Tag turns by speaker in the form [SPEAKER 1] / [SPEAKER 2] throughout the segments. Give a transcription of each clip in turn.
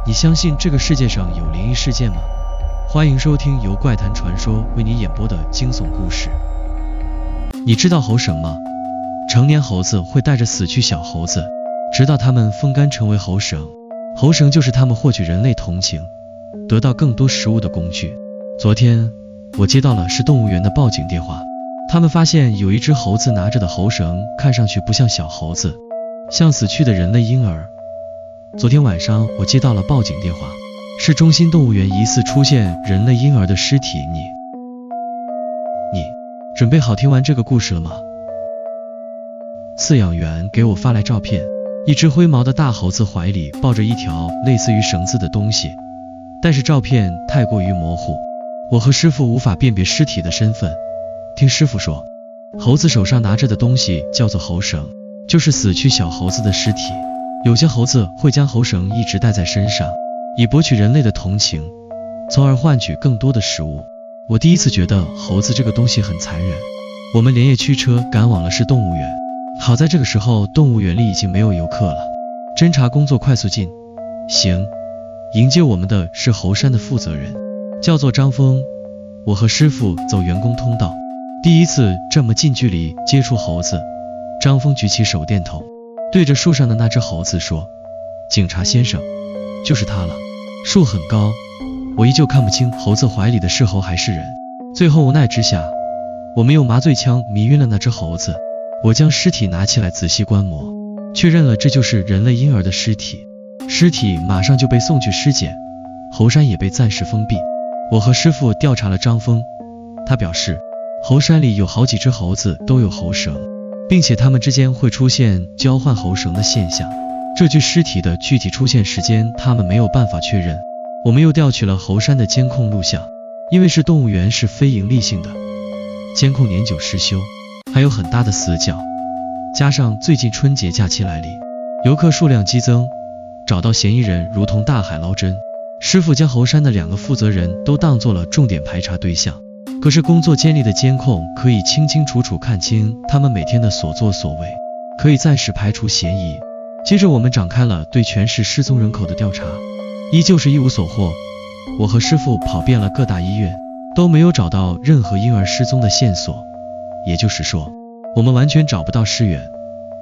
[SPEAKER 1] 你相信这个世界上有灵异事件吗？欢迎收听由怪谈传说为你演播的惊悚故事。你知道猴绳吗？成年猴子会带着死去小猴子，直到它们风干成为猴绳。猴绳就是它们获取人类同情，得到更多食物的工具。昨天我接到了市动物园的报警电话，他们发现有一只猴子拿着的猴绳看上去不像小猴子，像死去的人类婴儿。昨天晚上我接到了报警电话，市中心动物园疑似出现人类婴儿的尸体。你准备好听完这个故事了吗？饲养员给我发来照片，一只灰毛的大猴子怀里抱着一条类似于绳子的东西，但是照片太过于模糊，我和师傅无法辨别尸体的身份。听师傅说，猴子手上拿着的东西叫做猴绳，就是死去小猴子的尸体。有些猴子会将猴绳一直带在身上，以博取人类的同情，从而换取更多的食物。我第一次觉得猴子这个东西很残忍。我们连夜驱车赶往了市动物园，好在这个时候动物园里已经没有游客了，侦查工作快速进行。迎接我们的是猴山的负责人，叫做张峰。我和师傅走员工通道，第一次这么近距离接触猴子。张峰举起手电筒，对着树上的那只猴子说：“警察先生，就是它了。”树很高，我依旧看不清猴子怀里的是猴还是人。最后无奈之下，我们用麻醉枪迷晕了那只猴子。我将尸体拿起来仔细观摩，确认了这就是人类婴儿的尸体。尸体马上就被送去尸检，猴山也被暂时封闭。我和师傅调查了张峰，他表示猴山里有好几只猴子都有猴绳，并且它们之间会出现交换猴绳的现象。这具尸体的具体出现时间他们没有办法确认。我们又调取了猴山的监控录像，因为是动物园是非盈利性的，监控年久失修，还有很大的死角，加上最近春节假期来临，游客数量激增，找到嫌疑人如同大海捞针。师傅将猴山的2个负责人都当作了重点排查对象，可是工作监理的监控可以清清楚楚看清他们每天的所作所为，可以暂时排除嫌疑。接着我们展开了对全市失踪人口的调查，依旧是一无所获。我和师傅跑遍了各大医院，都没有找到任何婴儿失踪的线索，也就是说，我们完全找不到尸源，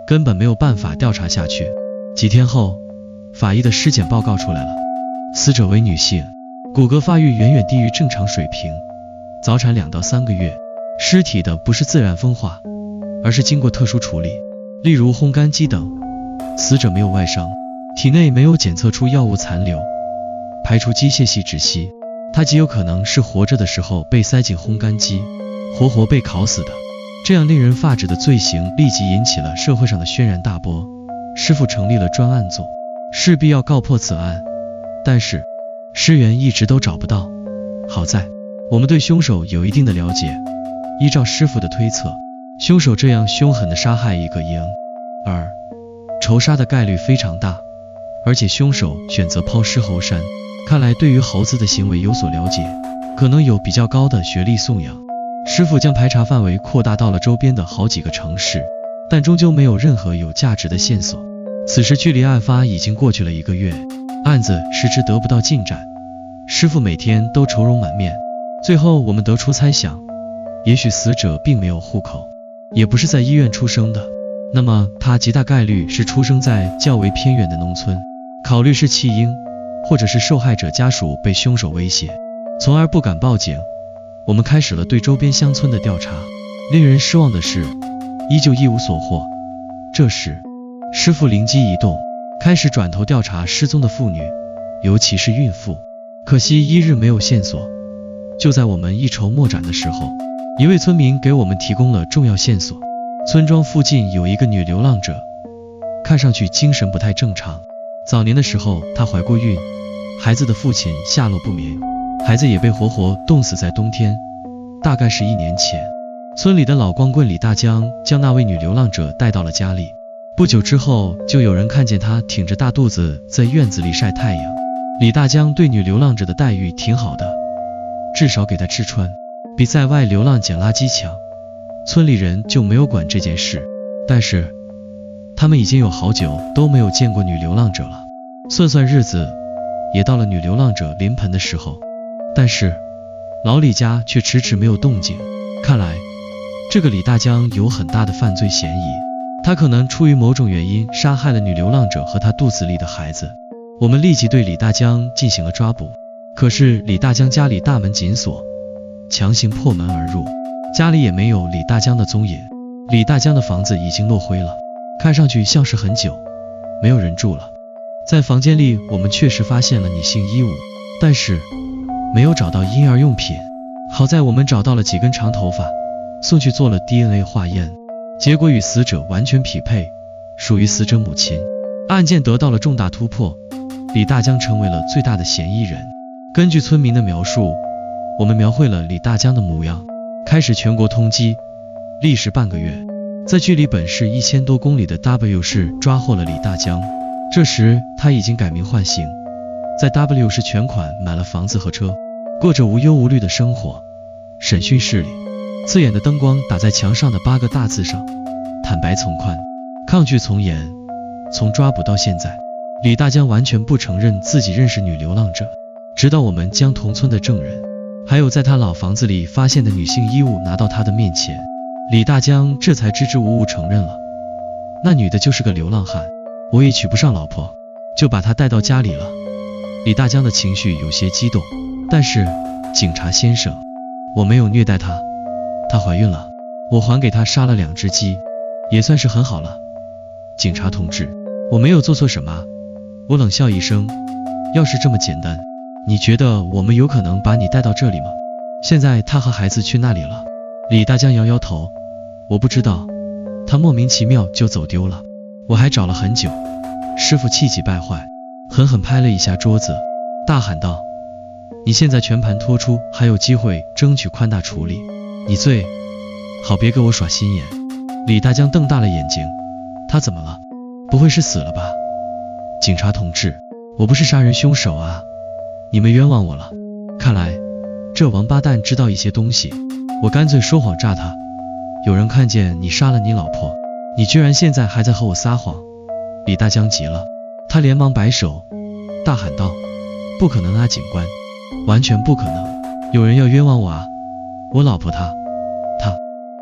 [SPEAKER 1] 根本没有办法调查下去。几天后，法医的尸检报告出来了，死者为女性，骨骼发育远远低于正常水平，早产2到3个月。尸体的不是自然风化，而是经过特殊处理，例如烘干机等。死者没有外伤，体内没有检测出药物残留，排除机械系窒息，他极有可能是活着的时候被塞进烘干机，活活被烤死的。这样令人发指的罪行立即引起了社会上的轩然大波。师傅成立了专案组，势必要告破此案，但是尸源一直都找不到。好在我们对凶手有一定的了解，依照师傅的推测，凶手这样凶狠地杀害一个婴儿，仇杀的概率非常大，而且凶手选择抛尸猴山，看来对于猴子的行为有所了解，可能有比较高的学历素养。师傅将排查范围扩大到了周边的好几个城市，但终究没有任何有价值的线索。此时距离案发已经过去了1个月，案子迟迟得不到进展，师傅每天都愁容满面。最后我们得出猜想，也许死者并没有户口，也不是在医院出生的，那么他极大概率是出生在较为偏远的农村，考虑是弃婴，或者是受害者家属被凶手威胁，从而不敢报警。我们开始了对周边乡村的调查，令人失望的是，依旧一无所获。这时师傅灵机一动，开始转头调查失踪的妇女，尤其是孕妇。可惜一日没有线索。就在我们一筹莫展的时候，一位村民给我们提供了重要线索。村庄附近有一个女流浪者，看上去精神不太正常，早年的时候她怀过孕，孩子的父亲下落不明，孩子也被活活冻死在冬天，大概是1年前。村里的老光棍李大江将那位女流浪者带到了家里，不久之后就有人看见她挺着大肚子在院子里晒太阳。李大江对女流浪者的待遇挺好的，至少给她吃穿，比在外流浪捡垃圾强。村里人就没有管这件事，但是他们已经有好久都没有见过女流浪者了。算算日子，也到了女流浪者临盆的时候，但是老李家却迟迟没有动静。看来这个李大江有很大的犯罪嫌疑，他可能出于某种原因杀害了女流浪者和她肚子里的孩子。我们立即对李大江进行了抓捕，可是李大江家里大门紧锁，强行破门而入，家里也没有李大江的踪影。李大江的房子已经落灰了，看上去像是很久没有人住了。在房间里我们确实发现了女性衣物，但是没有找到婴儿用品。好在我们找到了几根长头发，送去做了 DNA 化验，结果与死者完全匹配，属于死者母亲。案件得到了重大突破，李大江成为了最大的嫌疑人。根据村民的描述，我们描绘了李大江的模样，开始全国通缉，历时半个月，在距离本市1000多公里的 W 市抓获了李大江。这时他已经改名换姓，在 W 市全款买了房子和车，过着无忧无虑的生活。审讯室里，刺眼的灯光打在墙上的8个大字上：坦白从宽，抗拒从严。从抓捕到现在，李大江完全不承认自己认识女流浪者，直到我们将同村的证人，还有在他老房子里发现的女性衣物拿到他的面前，李大江这才支支吾吾承认了，那女的就是个流浪汉，我也娶不上老婆，就把她带到家里了。李大江的情绪有些激动，但是警察先生，我没有虐待她，她怀孕了，我还给她杀了2只鸡，也算是很好了。警察同志，我没有做错什么。我冷笑一声，要是这么简单，你觉得我们有可能把你带到这里吗？现在她和孩子去哪里了？李大江摇摇头，我不知道，她莫名其妙就走丢了，我还找了很久。师傅气急败坏，狠狠拍了一下桌子，大喊道，你现在全盘托出，还有机会争取宽大处理，你最好别给我耍心眼。李大江瞪大了眼睛，他怎么了？不会是死了吧？警察同志，我不是杀人凶手啊，你们冤枉我了。看来这王八蛋知道一些东西，我干脆说谎诈他。有人看见你杀了你老婆，你居然现在还在和我撒谎。李大江急了，他连忙摆手，大喊道，不可能啊警官，完全不可能，有人要冤枉我啊，我老婆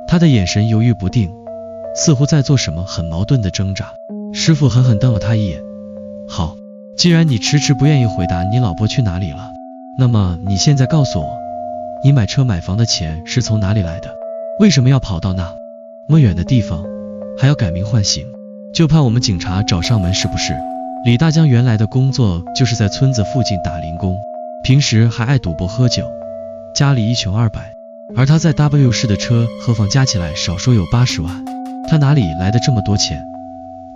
[SPEAKER 1] 他的眼神犹豫不定，似乎在做什么很矛盾的挣扎。师傅狠狠瞪了他一眼，好，既然你迟迟不愿意回答你老婆去哪里了，那么你现在告诉我，你买车买房的钱是从哪里来的？为什么要跑到那么远的地方，还要改名换姓？就怕我们警察找上门是不是？李大江原来的工作就是在村子附近打零工，平时还爱赌博喝酒，家里一穷二白，而他在 W 市的车和房加起来少说有80万，他哪里来的这么多钱？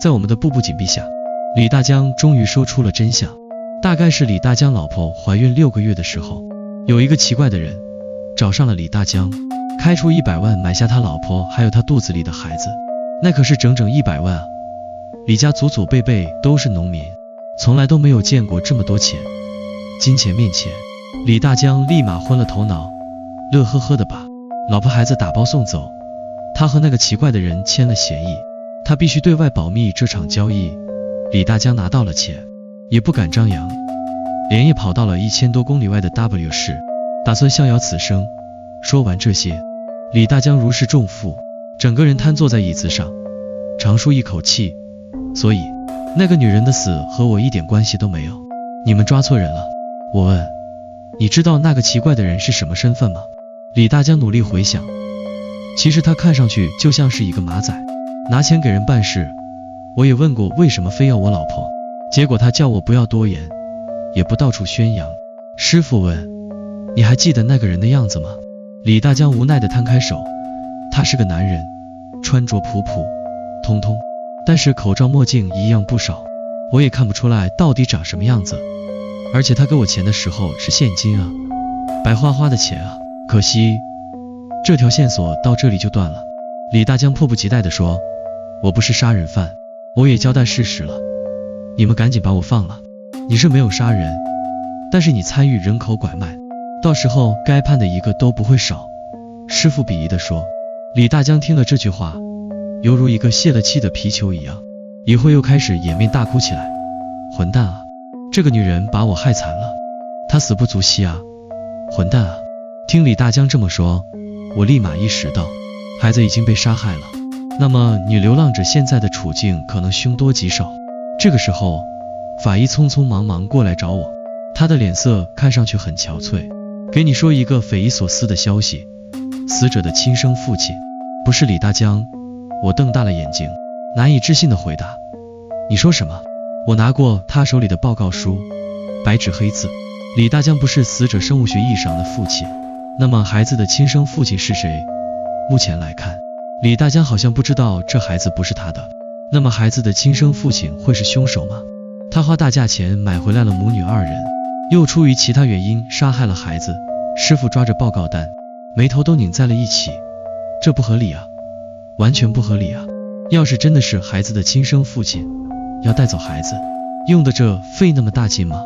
[SPEAKER 1] 在我们的步步紧逼下，李大江终于说出了真相。大概是李大江老婆怀孕6个月的时候，有一个奇怪的人找上了李大江，开出100万买下他老婆还有他肚子里的孩子，那可是整整100万啊！李家祖祖辈辈都是农民，从来都没有见过这么多钱。金钱面前，李大江立马昏了头脑，乐呵呵的把老婆孩子打包送走。他和那个奇怪的人签了协议，他必须对外保密这场交易。李大江拿到了钱，也不敢张扬，连夜跑到了1000多公里外的 W 市，打算逍遥此生。说完这些，李大江如释重负，整个人瘫坐在椅子上，长舒一口气。所以那个女人的死和我一点关系都没有，你们抓错人了。我问，你知道那个奇怪的人是什么身份吗？李大江努力回想，其实他看上去就像是一个马仔，拿钱给人办事。我也问过为什么非要我老婆，结果他叫我不要多言，也不到处宣扬。师傅问，你还记得那个人的样子吗？李大江无奈地摊开手，他是个男人，穿着普普通通，但是口罩墨镜一样不少，我也看不出来到底长什么样子。而且他给我钱的时候是现金啊，白花花的钱啊，可惜这条线索到这里就断了。李大江迫不及待地说，我不是杀人犯，我也交代事实了，你们赶紧把我放了。你是没有杀人，但是你参与人口拐卖，到时候该判的一个都不会少。师傅鄙夷地说。李大江听了这句话，犹如一个泄了气的皮球一样，一会又开始掩面大哭起来。混蛋啊，这个女人把我害惨了，她死不足惜啊，混蛋啊！听李大江这么说，我立马意识到，孩子已经被杀害了。那么女流浪者现在的处境可能凶多吉少。这个时候，法医匆匆忙忙过来找我，他的脸色看上去很憔悴。给你说一个匪夷所思的消息，死者的亲生父亲不是李大江。我瞪大了眼睛，难以置信地回答，你说什么？我拿过他手里的报告书，白纸黑字，李大江不是死者生物学意义上的父亲。那么孩子的亲生父亲是谁？目前来看，李大江好像不知道这孩子不是他的。那么孩子的亲生父亲会是凶手吗？他花大价钱买回来了母女二人，又出于其他原因杀害了孩子。师傅抓着报告单，眉头都拧在了一起。这不合理啊，完全不合理啊！要是真的是孩子的亲生父亲，要带走孩子，用得着费那么大劲吗？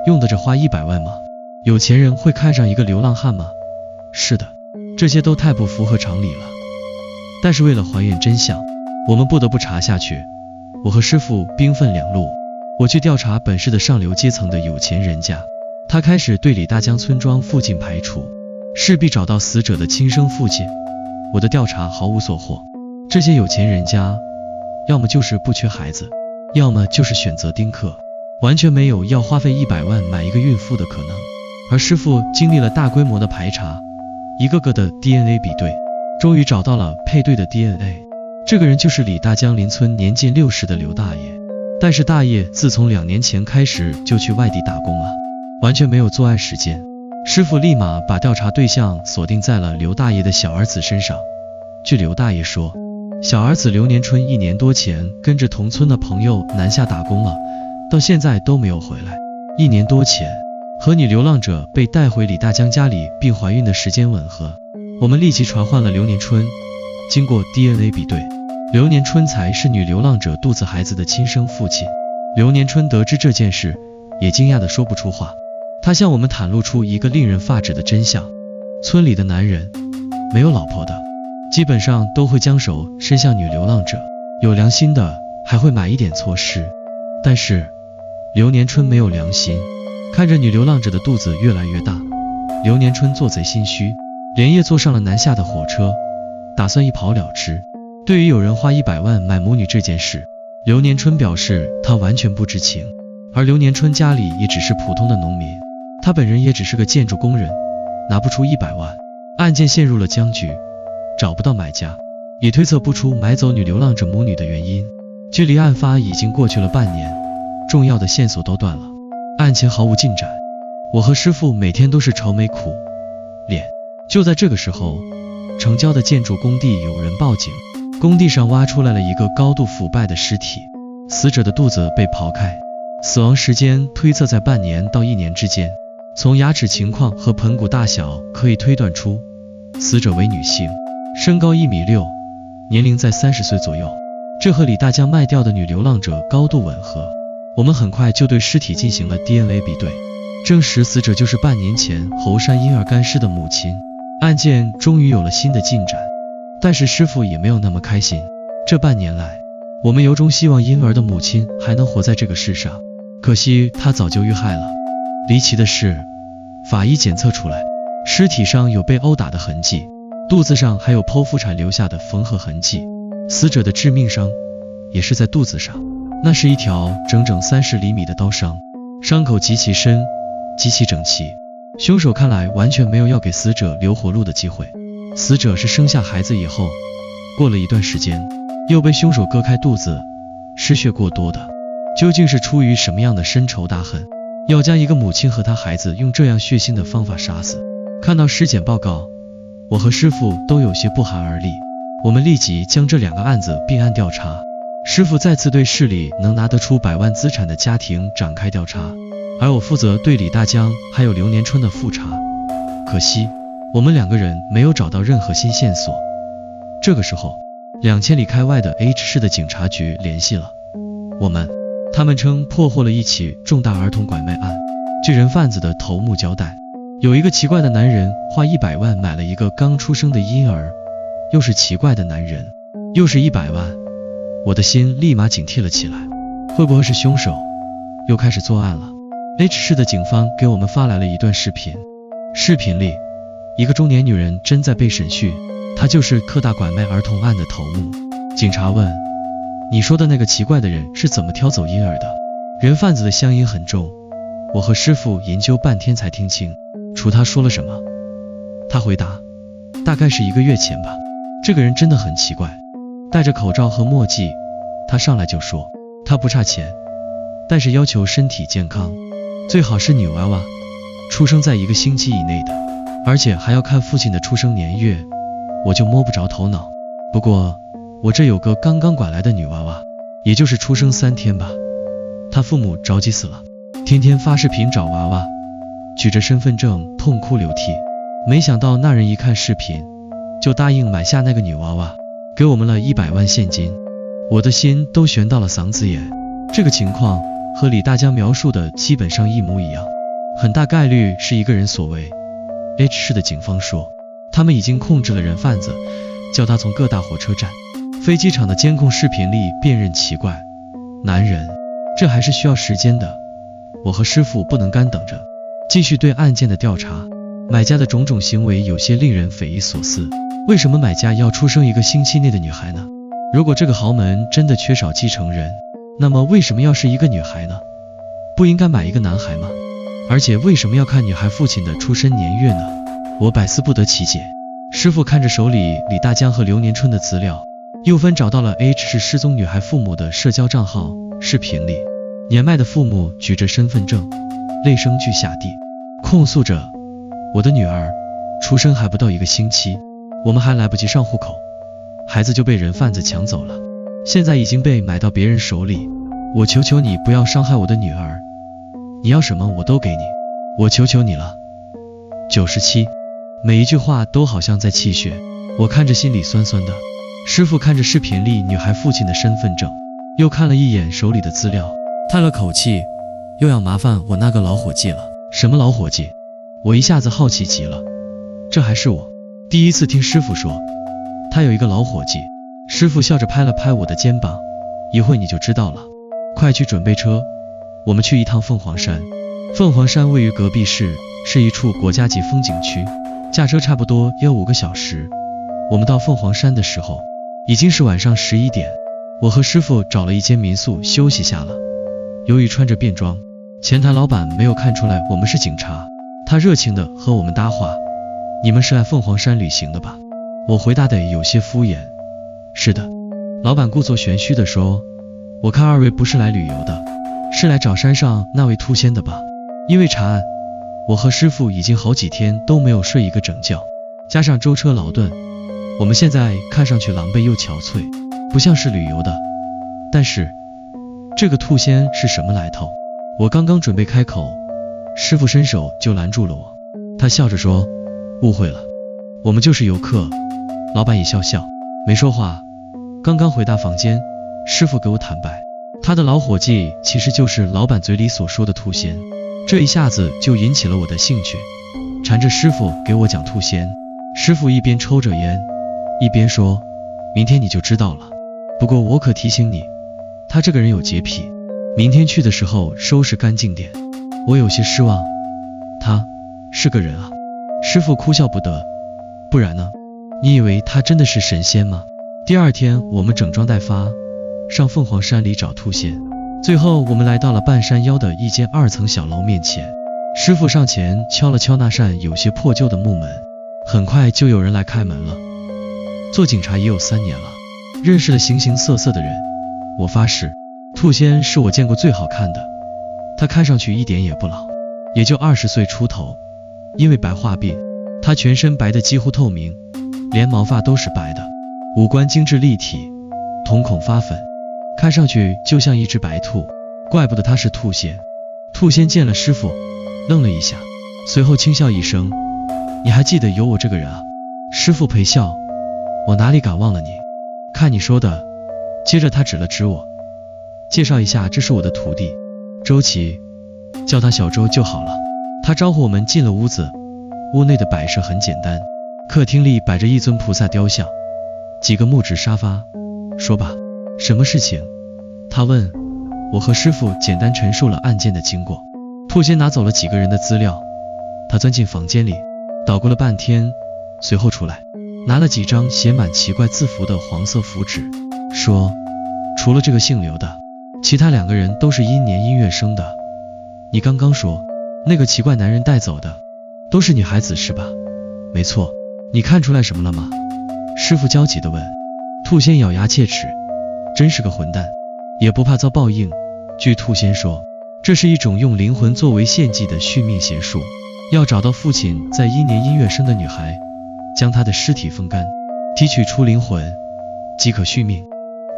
[SPEAKER 1] 用得着花100万吗？有钱人会看上一个流浪汉吗？是的，这些都太不符合常理了。但是为了还原真相，我们不得不查下去。我和师傅兵分两路，我去调查本市的上流阶层的有钱人家，他开始对李大江村庄附近排除，势必找到死者的亲生父亲。我的调查毫无所获，这些有钱人家要么就是不缺孩子，要么就是选择丁克，完全没有要花费100万买一个孕妇的可能。而师傅经历了大规模的排查，一个个的 DNA 比对，终于找到了配对的 DNA。 这个人就是李大江邻村年近60的刘大爷。但是大爷自从2年前开始就去外地打工了，完全没有作案时间。师傅立马把调查对象锁定在了刘大爷的小儿子身上。据刘大爷说，小儿子刘年春1年多前跟着同村的朋友南下打工了，到现在都没有回来。1年多前和女流浪者被带回李大江家里并怀孕的时间吻合。我们立即传唤了刘年春，经过 DNA 比对，刘年春才是女流浪者肚子孩子的亲生父亲。刘年春得知这件事，也惊讶地说不出话。他向我们袒露出一个令人发指的真相：村里的男人没有老婆的，基本上都会将手伸向女流浪者，有良心的还会买一点措施。但是刘年春没有良心，看着女流浪者的肚子越来越大，刘年春做贼心虚，连夜坐上了南下的火车，打算一跑了之。对于有人花100万买母女这件事，刘年春表示他完全不知情。而刘年春家里也只是普通的农民，他本人也只是个建筑工人，拿不出100万。案件陷入了僵局，找不到买家，也推测不出买走女流浪者母女的原因。距离案发已经过去了半年，重要的线索都断了，案情毫无进展。我和师傅每天都是愁眉苦脸。就在这个时候，城郊的建筑工地有人报警，工地上挖出来了一个高度腐败的尸体，死者的肚子被刨开，死亡时间推测在半年到1年之间。从牙齿情况和盆骨大小可以推断出，死者为女性，身高1.6米，年龄在30岁左右，这和李大江卖掉的女流浪者高度吻合。我们很快就对尸体进行了 DNA 比对，证实死者就是半年前猴山婴儿干尸的母亲。案件终于有了新的进展，但是师傅也没有那么开心。这半年来，我们由衷希望婴儿的母亲还能活在这个世上，可惜她早就遇害了。离奇的是，法医检测出来，尸体上有被殴打的痕迹，肚子上还有剖腹产留下的缝合痕迹，死者的致命伤也是在肚子上，那是一条整整30厘米的刀伤，伤口极其深，极其整齐。凶手看来完全没有要给死者留活路的机会。死者是生下孩子以后，过了一段时间，又被凶手割开肚子，失血过多的。究竟是出于什么样的深仇大恨，要将一个母亲和她孩子用这样血腥的方法杀死？看到尸检报告，我和师傅都有些不寒而栗。我们立即将这2个案子并案调查。师傅再次对市里能拿得出100万资产的家庭展开调查，而我负责对李大江还有刘年春的复查。可惜我们2个人没有找到任何新线索。这个时候，2000里开外的 H 市的警察局联系了我们，他们称破获了一起重大儿童拐卖案。据人贩子的头目交代，有一个奇怪的男人花100万买了一个刚出生的婴儿，又是奇怪的男人，又是100万。我的心立马警惕了起来，会不会是凶手？又开始作案了。H 市的警方给我们发来了一段视频，视频里一个中年女人正在被审讯，她就是柯大拐卖儿童案的头目。警察问，你说的那个奇怪的人是怎么挑走婴儿的？人贩子的乡音很重，我和师傅研究半天才听清楚他说了什么。他回答，大概是1个月前吧。这个人真的很奇怪，戴着口罩和墨镜，他上来就说他不差钱，但是要求身体健康，最好是女娃娃，出生在1个星期以内的，而且还要看父亲的出生年月。我就摸不着头脑。不过我这有个刚刚拐来的女娃娃，也就是出生3天吧，她父母着急死了，天天发视频找娃娃，举着身份证痛哭流涕。没想到那人一看视频就答应买下那个女娃娃，给我们了100万现金。我的心都悬到了嗓子眼。这个情况和李大江描述的基本上一模一样，很大概率是一个人所为。H 市的警方说，他们已经控制了人贩子，叫他从各大火车站、飞机场的监控视频里辨认奇怪男人，这还是需要时间的。我和师傅不能干等着，继续对案件的调查。买家的种种行为有些令人匪夷所思，为什么买家要出生1个星期内的女孩呢？如果这个豪门真的缺少继承人，那么为什么要是1个女孩呢？不应该买1个男孩吗？而且为什么要看女孩父亲的出生年月呢？我百思不得其解。师傅看着手里李大江和刘年春的资料，又分找到了 H 市失踪女孩父母的社交账号。视频里年迈的父母举着身份证，泪声俱下地控诉着，我的女儿出生还不到1个星期，我们还来不及上户口，孩子就被人贩子抢走了，现在已经被买到别人手里，我求求你不要伤害我的女儿，你要什么我都给你，我求求你了。97，每一句话都好像在气血，我看着心里酸酸的。师傅看着视频里女孩父亲的身份证，又看了一眼手里的资料，叹了口气，又要麻烦我那个老伙计了。什么老伙计？我一下子好奇极了，这还是我第一次听师傅说他有一个老伙计。师傅笑着拍了拍我的肩膀，一会你就知道了，快去准备车，我们去一趟凤凰山。凤凰山位于隔壁市，是一处国家级风景区，驾车差不多要5个小时。我们到凤凰山的时候已经是晚上11点，我和师傅找了一间民宿休息下了。由于穿着便装，前台老板没有看出来我们是警察，他热情地和我们搭话，你们是来凤凰山旅行的吧？我回答得有些敷衍，是的。老板故作玄虚地说，我看2位不是来旅游的，是来找山上那位秃仙的吧？因为查案，我和师傅已经好几天都没有睡一个整觉，加上舟车劳顿，我们现在看上去狼狈又憔悴，不像是旅游的。但是这个兔仙是什么来头？我刚刚准备开口，师傅伸手就拦住了我，他笑着说，误会了，我们就是游客。老板也笑笑没说话。刚刚回到房间，师傅给我坦白，他的老伙计其实就是老板嘴里所说的兔仙。这一下子就引起了我的兴趣，缠着师傅给我讲兔仙。师傅一边抽着烟一边说，明天你就知道了，不过我可提醒你，他这个人有洁癖，明天去的时候收拾干净点。我有些失望，他是个人啊。师傅哭笑不得，不然呢？你以为他真的是神仙吗？第二天我们整装待发，上凤凰山里找兔仙。最后我们来到了半山腰的一间2层小楼面前，师傅上前敲了敲那扇有些破旧的木门，很快就有人来开门了。做警察也有3年了，认识了形形色色的人，我发誓兔仙是我见过最好看的，他看上去一点也不老，也就20岁出头。因为白化病，他全身白得几乎透明，连毛发都是白的，五官精致立体，瞳孔发粉，看上去就像一只白兔，怪不得他是兔仙。兔仙见了师傅愣了一下，随后轻笑一声，你还记得有我这个人啊？师傅陪笑，我哪里敢忘了你，看你说的。接着他指了指我，介绍一下，这是我的徒弟周琦，叫他小周就好了。他招呼我们进了屋子，屋内的摆设很简单，客厅里摆着一尊菩萨雕像，几个木质沙发。说吧，什么事情？他问。我和师傅简单陈述了案件的经过。兔仙拿走了几个人的资料，他钻进房间里捣鼓了半天，随后出来拿了几张写满奇怪字符的黄色符纸，说除了这个姓刘的，其他2个人都是阴年阴月生的。你刚刚说那个奇怪男人带走的都是女孩子是吧？没错，你看出来什么了吗？师傅焦急地问。兔仙咬牙切齿，真是个混蛋，也不怕遭报应。据兔仙说，这是一种用灵魂作为献祭的续命邪术，要找到父亲在阴年阴月生的女孩，将她的尸体风干，提取出灵魂，即可续命。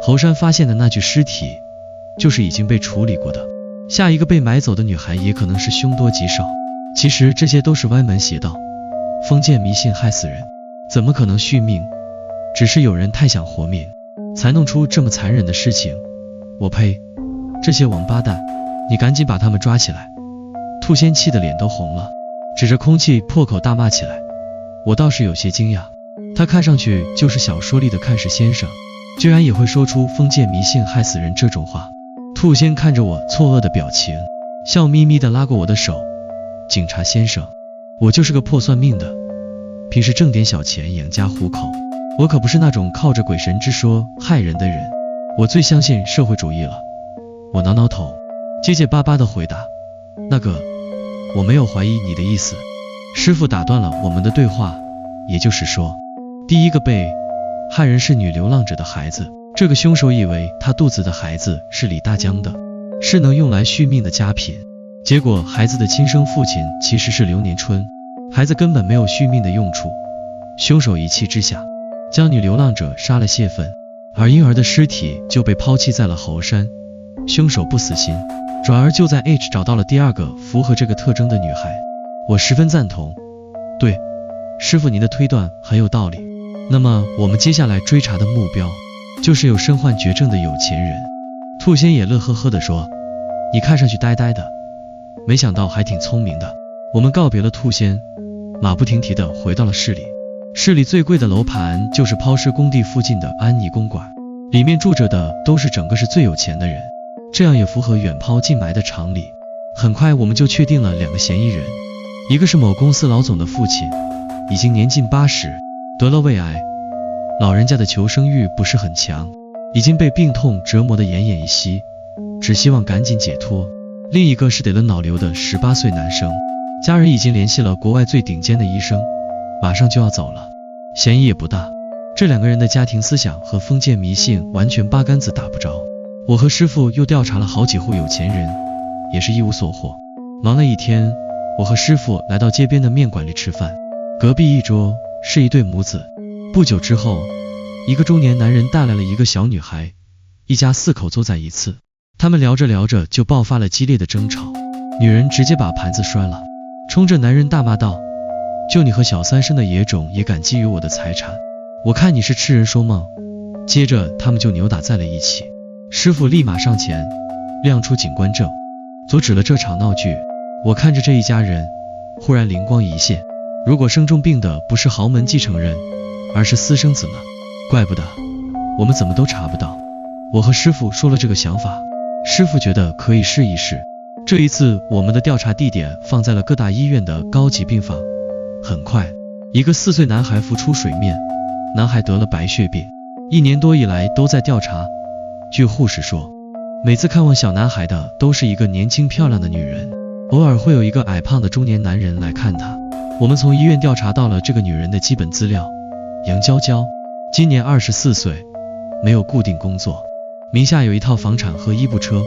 [SPEAKER 1] 侯山发现的那具尸体就是已经被处理过的，下一个被买走的女孩也可能是凶多吉少。其实这些都是歪门邪道，封建迷信害死人，怎么可能续命？只是有人太想活命，才弄出这么残忍的事情。我呸，这些王八蛋，你赶紧把他们抓起来。兔仙气的脸都红了，指着空气破口大骂起来。我倒是有些惊讶，他看上去就是小说里的看世先生，居然也会说出封建迷信害死人这种话。兔仙看着我错愕的表情，笑眯眯地拉过我的手。警察先生，我就是个破算命的，平时挣点小钱养家糊口，我可不是那种靠着鬼神之说害人的人，我最相信社会主义了。我挠挠头，结结巴巴地回答，那个，我没有怀疑你的意思。师傅打断了我们的对话，也就是说，第一个被害人是女流浪者的孩子，这个凶手以为他肚子的孩子是李大江的，是能用来续命的佳品，结果孩子的亲生父亲其实是刘年春，孩子根本没有续命的用处。凶手一气之下将女流浪者杀了泄愤，而婴儿的尸体就被抛弃在了猴山。凶手不死心，转而就在 H 找到了第2个符合这个特征的女孩。我十分赞同，对，师傅您的推断很有道理。那么我们接下来追查的目标就是有身患绝症的有钱人。兔仙也乐呵呵地说，你看上去呆呆的，没想到还挺聪明的。我们告别了兔仙，马不停蹄地回到了市里。市里最贵的楼盘就是抛尸工地附近的安妮公馆，里面住着的都是整个市最有钱的人，这样也符合远抛近埋的常理。很快我们就确定了2个嫌疑人，一个是某公司老总的父亲，已经年近80，得了胃癌，老人家的求生欲不是很强，已经被病痛折磨得奄奄一息，只希望赶紧解脱。另一个是得了脑瘤的18岁男生，家人已经联系了国外最顶尖的医生，马上就要走了，嫌疑也不大。这2个人的家庭思想和封建迷信完全八竿子打不着。我和师傅又调查了好几户有钱人，也是一无所获。忙了一天，我和师傅来到街边的面馆里吃饭，隔壁一桌是一对母子。不久之后，一个中年男人带来了一个小女孩，一家4口坐在一次。他们聊着聊着就爆发了激烈的争吵，女人直接把盘子摔了，冲着男人大骂道，就你和小三生的野种也敢觊觎我的财产，我看你是痴人说梦。接着他们就扭打在了一起。师傅立马上前亮出警官证，阻止了这场闹剧。我看着这一家人，忽然灵光一现，如果生重病的不是豪门继承人，而是私生子呢？怪不得我们怎么都查不到。我和师傅说了这个想法，师傅觉得可以试一试。这一次我们的调查地点放在了各大医院的高级病房。很快，一个4岁男孩浮出水面，男孩得了白血病，1年多以来都在调查。据护士说，每次看望小男孩的都是一个年轻漂亮的女人，偶尔会有一个矮胖的中年男人来看他。我们从医院调查到了这个女人的基本资料，杨娇娇，今年24岁，没有固定工作，名下有一套房产和1部车，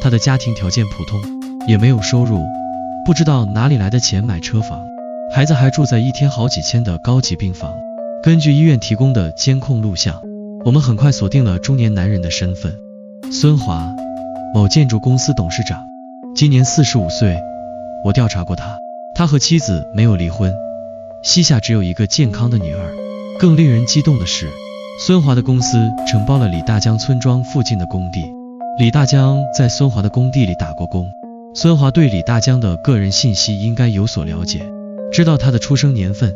[SPEAKER 1] 她的家庭条件普通，也没有收入，不知道哪里来的钱买车房，孩子还住在1天好几千的高级病房。根据医院提供的监控录像，我们很快锁定了中年男人的身份，孙华，某建筑公司董事长，今年45岁。我调查过他和妻子没有离婚，膝下只有一个健康的女儿。更令人激动的是，孙华的公司承包了李大江村庄附近的工地，李大江在孙华的工地里打过工。孙华对李大江的个人信息应该有所了解，知道他的出生年份，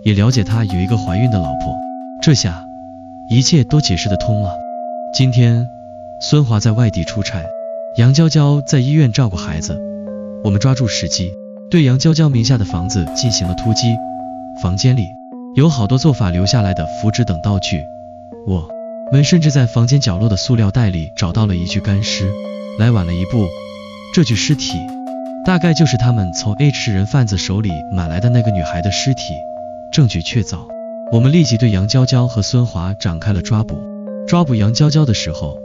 [SPEAKER 1] 也了解他有一个怀孕的老婆。这下一切都解释得通了。今天孙华在外地出差，杨娇娇在医院照顾孩子，我们抓住时机，对杨娇娇名下的房子进行了突击。房间里有好多做法留下来的符纸等道具，我们甚至在房间角落的塑料袋里找到了一具干尸。来晚了一步，这具尸体大概就是他们从 H 人贩子手里买来的那个女孩的尸体，证据确凿。我们立即对杨娇娇和孙华展开了抓捕。抓捕杨娇娇的时候，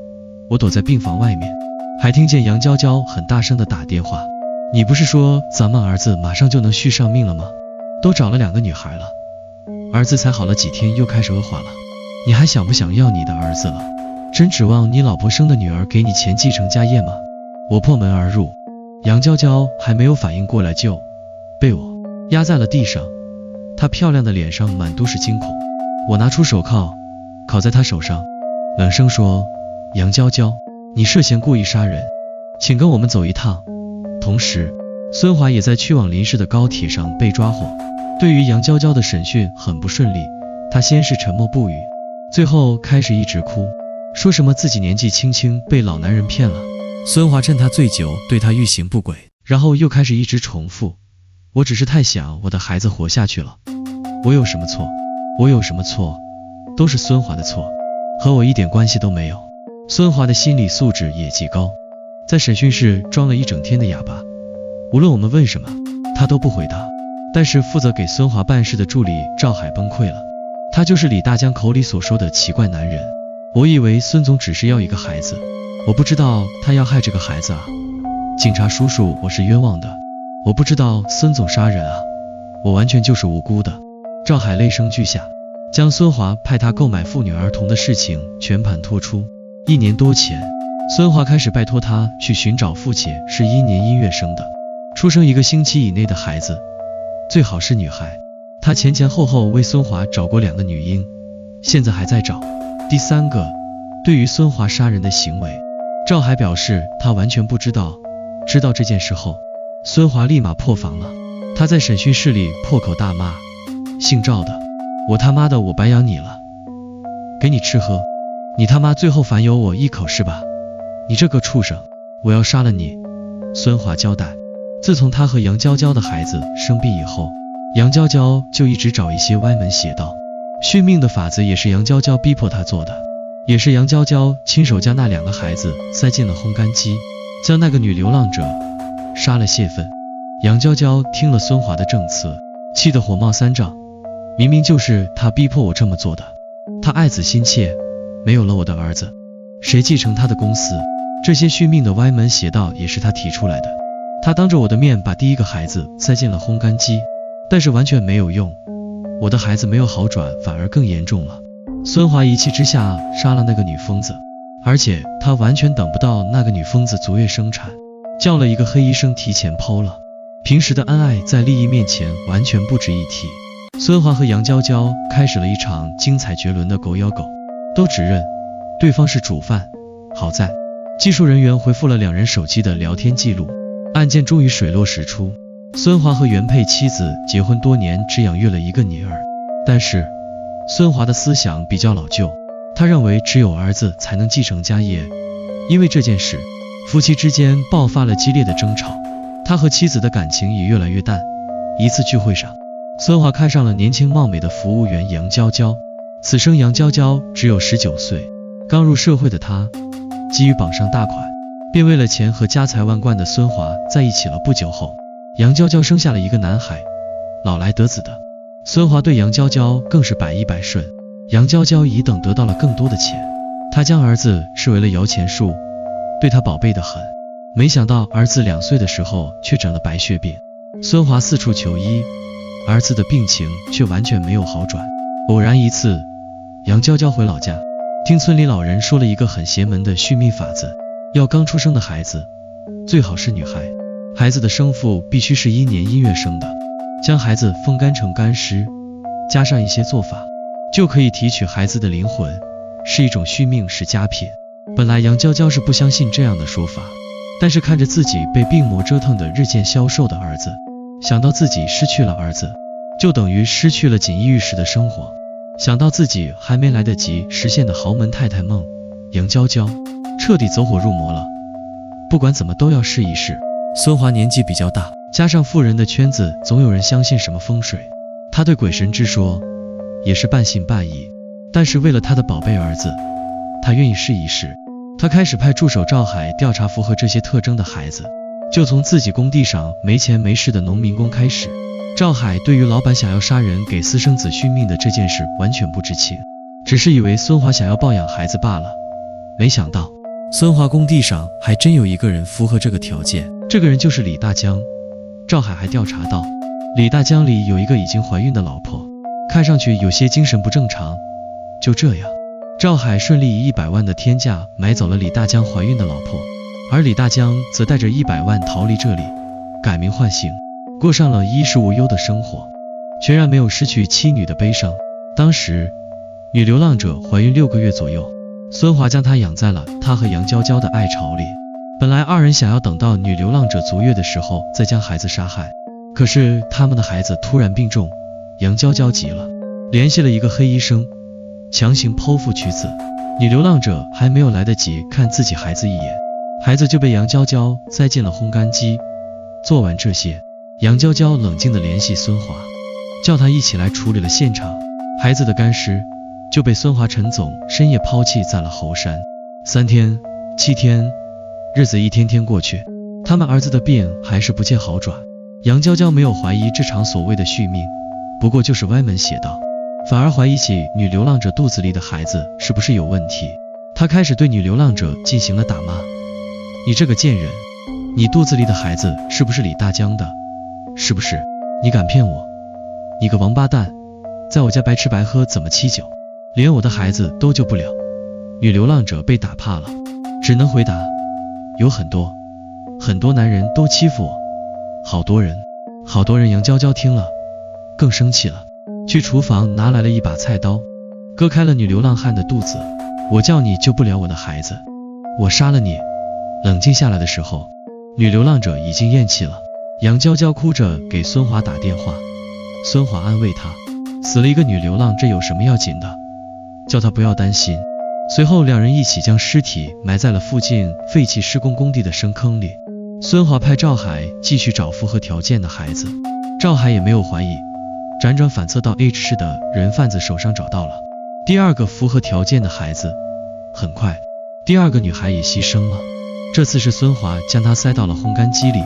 [SPEAKER 1] 我躲在病房外面，还听见杨娇娇很大声地打电话：你不是说咱们儿子马上就能续上命了吗？都找了2个女孩了，儿子才好了几天又开始恶化了，你还想不想要你的儿子了？真指望你老婆生的女儿给你钱继承家业吗？我破门而入，杨娇娇还没有反应过来就被我压在了地上，她漂亮的脸上满都是惊恐。我拿出手铐铐在她手上，冷声说：杨娇娇，你涉嫌故意杀人，请跟我们走一趟。同时孙华也在去往临市的高铁上被抓获。对于杨娇娇的审讯很不顺利，她先是沉默不语，最后开始一直哭，说什么自己年纪轻轻被老男人骗了。孙华趁她醉酒对她欲行不轨，然后又开始一直重复：我只是太想我的孩子活下去了，我有什么错？我有什么错？都是孙华的错，和我一点关系都没有。孙华的心理素质也极高，在审讯室装了一整天的哑巴，无论我们问什么他都不回答。但是负责给孙华办事的助理赵海崩溃了，他就是李大江口里所说的奇怪男人。我以为孙总只是要一个孩子，我不知道他要害这个孩子啊！警察叔叔，我是冤枉的，我不知道孙总杀人啊，我完全就是无辜的。赵海泪声俱下，将孙华派他购买妇女儿童的事情全盘托出。1年多前，孙华开始拜托他去寻找父亲是1年1月生的，出生1个星期以内的孩子，最好是女孩。他前前后后为孙华找过2个女婴，现在还在找第3个。对于孙华杀人的行为，赵海表示他完全不知道。知道这件事后，孙华立马破防了，他在审讯室里破口大骂：姓赵的，我他妈的我白养你了，给你吃喝，你他妈最后反咬我一口是吧？你这个畜生，我要杀了你！孙华交代，自从他和杨娇娇的孩子生病以后，杨娇娇就一直找一些歪门邪道，续命的法子也是杨娇娇逼迫他做的，也是杨娇娇亲手将那2个孩子塞进了烘干机，将那个女流浪者杀了泄愤。杨娇娇听了孙华的证词，气得火冒三丈，明明就是他逼迫我这么做的，他爱子心切，没有了我的儿子，谁继承他的公司？这些续命的歪门邪道也是他提出来的。他当着我的面把第1个孩子塞进了烘干机，但是完全没有用，我的孩子没有好转，反而更严重了。孙华一气之下杀了那个女疯子，而且他完全等不到那个女疯子足月生产，叫了一个黑医生提前剖了。平时的恩爱在利益面前完全不值一提。孙华和杨娇娇开始了一场精彩绝伦的狗咬狗，都指认对方是主犯。好在技术人员回复了2人手机的聊天记录，案件终于水落石出。孙华和原配妻子结婚多年，只养育了1个女儿，但是孙华的思想比较老旧，他认为只有儿子才能继承家业。因为这件事，夫妻之间爆发了激烈的争吵，他和妻子的感情也越来越淡。一次聚会上，孙华看上了年轻貌美的服务员杨娇娇。此生杨娇娇只有19岁，刚入社会的她急于绑上大款，便为了钱和家财万贯的孙华在一起了。不久后，杨娇娇生下了1个男孩，老来得子的。孙华对杨娇娇更是百依百顺。杨娇娇一等得到了更多的钱，他将儿子视为了摇钱树，对他宝贝得很。没想到儿子2岁的时候确诊了白血病，孙华四处求医，儿子的病情却完全没有好转。偶然一次，杨娇娇回老家，听村里老人说了一个很邪门的续命法子，要刚出生的孩子最好是女孩，孩子的生父必须是1年1月生的，将孩子风干成干尸，加上一些做法，就可以提取孩子的灵魂，是一种续命是佳品。本来杨娇娇是不相信这样的说法，但是看着自己被病魔折腾的日渐消瘦的儿子，想到自己失去了儿子，就等于失去了锦衣玉食的生活，想到自己还没来得及实现的豪门太太梦，杨娇娇彻底走火入魔了。不管怎么都要试一试。孙华年纪比较大，加上富人的圈子总有人相信什么风水，他对鬼神之说也是半信半疑。但是为了他的宝贝儿子，他愿意试一试。他开始派助手赵海调查符合这些特征的孩子，就从自己工地上没钱没势的农民工开始。赵海对于老板想要杀人给私生子续命的这件事完全不知情，只是以为孙华想要抱养孩子罢了。没想到孙华工地上还真有一个人符合这个条件，这个人就是李大江。赵海还调查到，李大江里有一个已经怀孕的老婆，看上去有些精神不正常。就这样，赵海顺利以100万的天价买走了李大江怀孕的老婆，而李大江则带着100万逃离这里，改名换姓，过上了衣食无忧的生活，全然没有失去妻女的悲伤。当时女流浪者怀孕6个月左右，孙华将她养在了他和杨娇娇的爱巢里。本来二人想要等到女流浪者足月的时候再将孩子杀害，可是他们的孩子突然病重，杨娇娇急了，联系了一个黑医生，强行剖腹取子。女流浪者还没有来得及看自己孩子一眼，孩子就被杨娇娇塞进了烘干机。做完这些，杨娇娇冷静地联系孙华，叫他一起来处理了现场。孩子的干尸就被孙华陈总深夜抛弃在了猴山。3天、7天，日子一天天过去，他们儿子的病还是不见好转。杨娇娇没有怀疑这场所谓的续命不过就是歪门邪道，反而怀疑起女流浪者肚子里的孩子是不是有问题。她开始对女流浪者进行了打骂：你这个贱人，你肚子里的孩子是不是李大江的？是不是？你敢骗我？你个王八蛋，在我家白吃白喝怎么7-9，连我的孩子都救不了。女流浪者被打怕了，只能回答：有很多男人都欺负我，好多人。杨娇娇听了更生气了，去厨房拿来了一把菜刀，割开了女流浪汉的肚子。我叫你救不了我的孩子，我杀了你。冷静下来的时候，女流浪者已经咽气了。杨娇娇哭着给孙华打电话，孙华安慰她，死了一个女流浪，这有什么要紧的，叫她不要担心。随后两人一起将尸体埋在了附近废弃施工工地的深坑里。孙华派赵海继续找符合条件的孩子，赵海也没有怀疑，辗转反侧到 H 市的人贩子手上找到了第2个符合条件的孩子。很快，第2个女孩也牺牲了，这次是孙华将她塞到了烘干机里。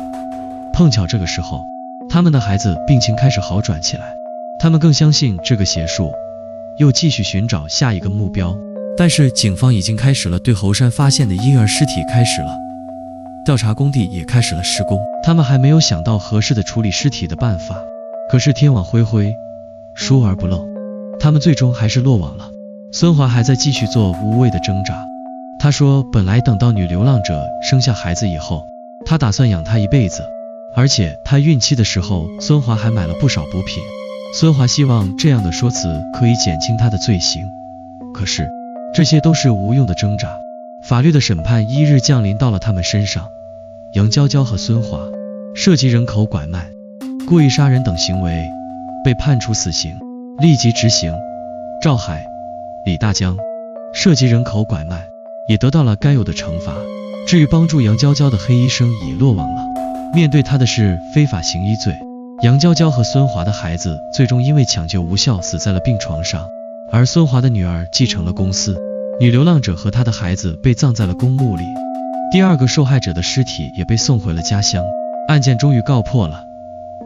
[SPEAKER 1] 碰巧这个时候，他们的孩子病情开始好转起来，他们更相信这个邪术，又继续寻找下一个目标。但是警方已经开始了对猴山发现的婴儿尸体开始了调查，工地也开始了施工。他们还没有想到合适的处理尸体的办法，可是天网恢恢，疏而不漏，他们最终还是落网了。孙华还在继续做无谓的挣扎。他说本来等到女流浪者生下孩子以后，他打算养她一辈子，而且她孕期的时候孙华还买了不少补品。孙华希望这样的说辞可以减轻她的罪行，可是这些都是无用的挣扎。法律的审判一日降临到了他们身上。杨娇娇和孙华涉及人口拐卖、故意杀人等行为，被判处死刑，立即执行。赵海、李大江涉及人口拐卖，也得到了该有的惩罚。至于帮助杨娇娇的黑医生也落网了，面对他的是非法行医罪。杨娇娇和孙华的孩子最终因为抢救无效死在了病床上，而孙华的女儿继承了公司。女流浪者和她的孩子被葬在了公墓里，第2个受害者的尸体也被送回了家乡。案件终于告破了。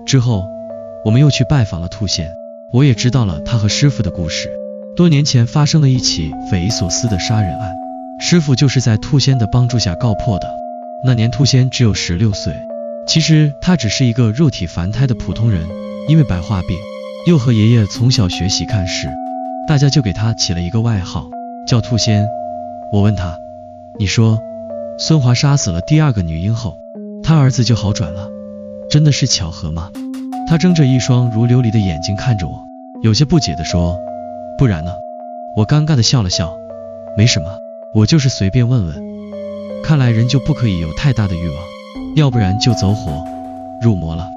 [SPEAKER 1] 之后我们又去拜访了兔仙，我也知道了他和师傅的故事。多年前发生了一起匪夷所思的杀人案，师傅就是在兔仙的帮助下告破的。那年兔仙只有16岁，其实他只是一个肉体凡胎的普通人，因为白化病，又和爷爷从小学习看诗，大家就给他起了一个外号叫兔仙。我问他，你说孙华杀死了第2个女婴后，他儿子就好转了，真的是巧合吗？他睁着一双如琉璃的眼睛看着我，有些不解地说，不然呢？我尴尬地笑了笑，没什么，我就是随便问问。看来人就不可以有太大的欲望，要不然就走火入魔了。